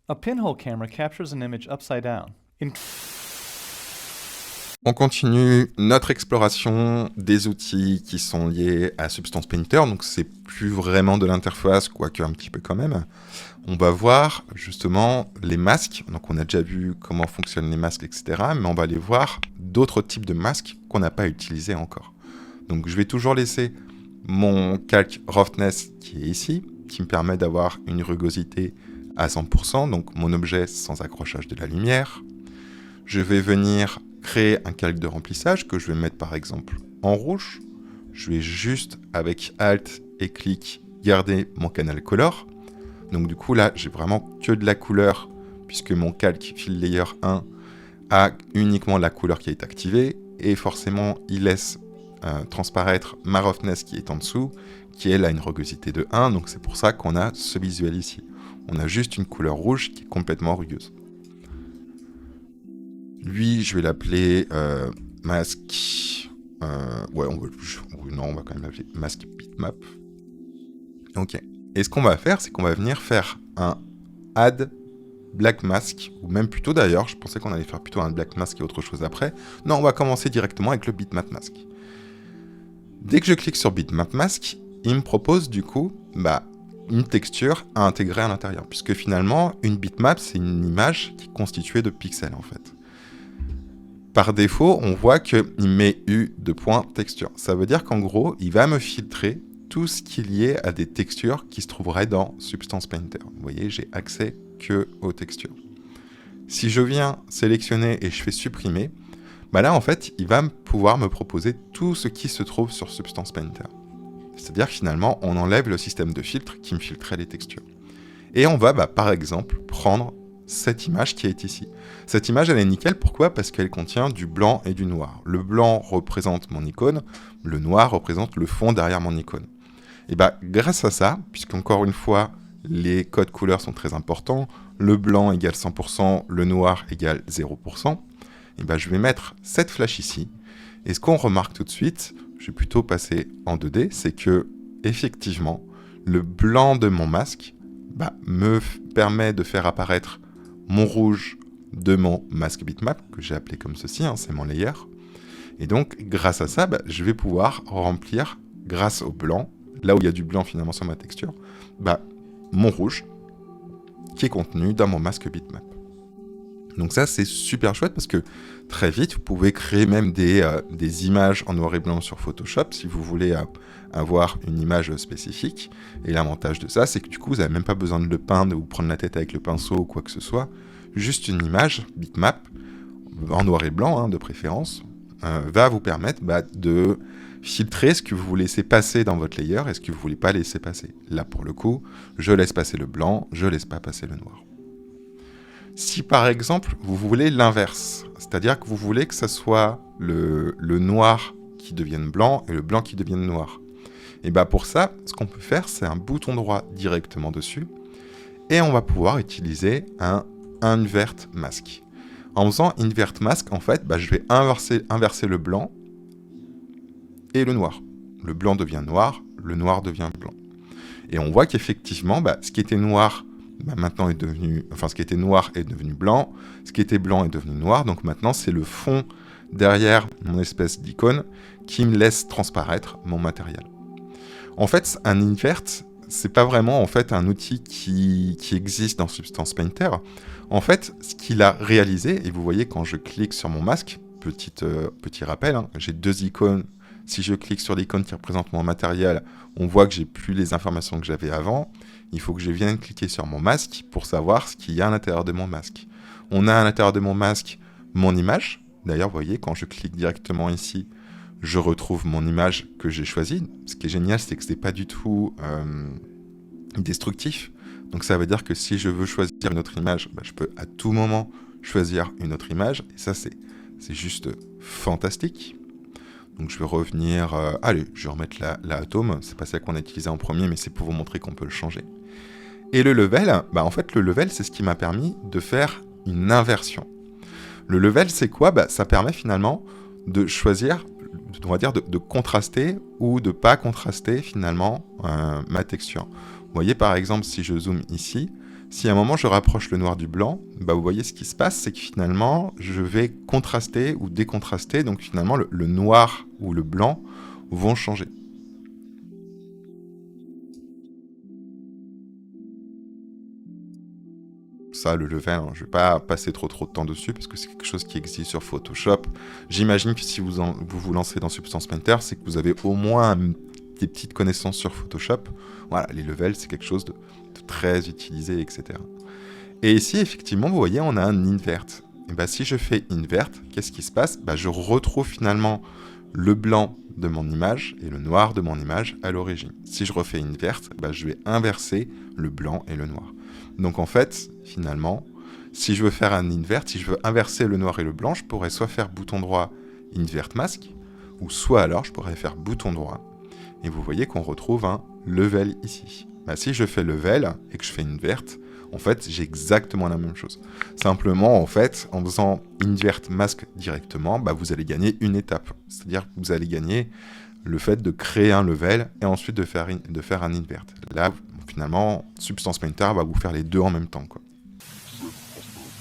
A pinhole camera captures an image upside down. On continue notre exploration des outils qui sont liés à Substance Painter, donc c'est plus vraiment de l'interface, quoique un petit peu quand même. On va voir justement les masques, donc on a déjà vu comment fonctionnent les masques, etc. Mais on va aller voir d'autres types de masques qu'on n'a pas utilisés encore. Donc je vais toujours laisser mon calque Roughness qui est ici, qui me permet d'avoir une rugosité à 100%, donc mon objet sans accrochage de la lumière. Je vais venir créer un calque de remplissage que je vais mettre par exemple en rouge. Je vais juste avec Alt et clic garder mon canal color. Donc du coup là j'ai vraiment que de la couleur puisque mon calque Fill Layer 1 a uniquement la couleur qui est activée et forcément il laisse transparaître ma roughness qui est en dessous qui elle a une rugosité de 1, donc c'est pour ça qu'on a ce visuel ici. On a juste une couleur rouge qui est complètement rugueuse. Lui, je vais l'appeler Mask. Ouais, on va quand même l'appeler Mask Bitmap. Ok. Et ce qu'on va faire, c'est qu'on va venir faire un Add Black Mask, ou même plutôt d'ailleurs, je pensais qu'on allait faire plutôt un Black Mask et autre chose après. Non, on va commencer directement avec le Bitmap Mask. Dès que je clique sur Bitmap Mask, il me propose du coup une texture à intégrer à l'intérieur, puisque finalement, une bitmap, c'est une image qui est constituée de pixels en fait. Par défaut, on voit qu'il met U de point texture. Ça veut dire qu'en gros, il va me filtrer tout ce qui est lié à des textures qui se trouveraient dans Substance Painter. Vous voyez, j'ai accès que aux textures. Si je viens sélectionner et je fais supprimer, là en fait, il va pouvoir me proposer tout ce qui se trouve sur Substance Painter. C'est-à-dire que finalement, on enlève le système de filtre qui me filtrait les textures. Et on va, par exemple, prendre cette image qui est ici. Cette image, elle est nickel. Pourquoi ? Parce qu'elle contient du blanc et du noir. Le blanc représente mon icône, le noir représente le fond derrière mon icône. Et grâce à ça, puisqu'encore une fois, les codes couleurs sont très importants, le blanc égale 100%, le noir égale 0%, je vais mettre cette flash ici. Et ce qu'on remarque tout de suite, je vais plutôt passer en 2D, c'est que, effectivement, le blanc de mon masque me permet de faire apparaître mon rouge de mon masque bitmap, que j'ai appelé comme ceci, c'est mon layer. Et donc, grâce à ça, je vais pouvoir remplir, grâce au blanc, là où il y a du blanc finalement sur ma texture, mon rouge, qui est contenu dans mon masque bitmap. Donc ça, c'est super chouette parce que très vite, vous pouvez créer même des images en noir et blanc sur Photoshop si vous voulez avoir une image spécifique. Et l'avantage de ça, c'est que du coup, vous n'avez même pas besoin de le peindre, de vous prendre la tête avec le pinceau ou quoi que ce soit. Juste une image, bitmap, en noir et blanc de préférence, va vous permettre de filtrer ce que vous laissez passer dans votre layer et ce que vous ne voulez pas laisser passer. Là, pour le coup, je laisse passer le blanc, je ne laisse pas passer le noir. Si par exemple, vous voulez l'inverse, c'est-à-dire que vous voulez que ce soit le noir qui devienne blanc et le blanc qui devienne noir, et pour ça, ce qu'on peut faire, c'est un bouton droit directement dessus, et on va pouvoir utiliser un Invert Mask. En faisant Invert Mask, en fait, je vais inverser le blanc et le noir. Le blanc devient noir, le noir devient blanc. Et on voit qu'effectivement, ce qui était noir maintenant est devenu, ce qui était noir est devenu blanc, ce qui était blanc est devenu noir, donc maintenant c'est le fond derrière mon espèce d'icône qui me laisse transparaître mon matériel. En fait, un invert, c'est pas vraiment en fait un outil qui existe dans Substance Painter. En fait, ce qu'il a réalisé, et vous voyez quand je clique sur mon masque, petit rappel, j'ai deux icônes. Si je clique sur l'icône qui représente mon matériel, on voit que j'ai plus les informations que j'avais avant. Il faut que je vienne cliquer sur mon masque pour savoir ce qu'il y a à l'intérieur de mon masque. On a à l'intérieur de mon masque mon image. D'ailleurs, vous voyez, quand je clique directement ici, je retrouve mon image que j'ai choisie. Ce qui est génial, c'est que ce n'est pas du tout destructif. Donc ça veut dire que si je veux choisir une autre image, je peux à tout moment choisir une autre image. Et ça, c'est juste fantastique. Donc je vais revenir... je vais remettre la atome. C'est pas celle qu'on a utilisée en premier, mais c'est pour vous montrer qu'on peut le changer. Et le level, en fait, le level, c'est ce qui m'a permis de faire une inversion. Le level, c'est quoi ? Ça permet finalement de choisir, on va dire, de contraster ou de pas contraster finalement ma texture. Vous voyez, par exemple, si je zoome ici, Si à un moment je rapproche le noir du blanc, bah vous voyez ce qui se passe, c'est que finalement je vais contraster ou décontraster, donc finalement le noir ou le blanc vont changer. Ça, le level, hein, je ne vais pas passer trop de temps dessus parce que c'est quelque chose qui existe sur Photoshop. J'imagine que si vous lancez dans Substance Painter, c'est que vous avez au moins des petites connaissances sur Photoshop. Voilà, les levels, c'est quelque chose de très utilisé, etc. Et ici, effectivement, vous voyez, on a un invert. Et bah, si je fais invert, qu'est-ce qui se passe? Bah, je retrouve finalement le blanc de mon image et le noir de mon image à l'origine. Si je refais invert, bah, je vais inverser le blanc et le noir. Donc en fait, finalement, si je veux faire un invert, si je veux inverser le noir et le blanc, je pourrais soit faire bouton droit invert mask, ou soit alors je pourrais faire bouton droit. Et vous voyez qu'on retrouve un level ici. Bah, si je fais level et que je fais invert, en fait, j'ai exactement la même chose. Simplement, en fait, en faisant invert mask directement, bah, vous allez gagner une étape. C'est-à-dire que vous allez gagner le fait de créer un level et ensuite de faire un invert. Là, finalement, Substance Painter va vous faire les deux en même temps, quoi.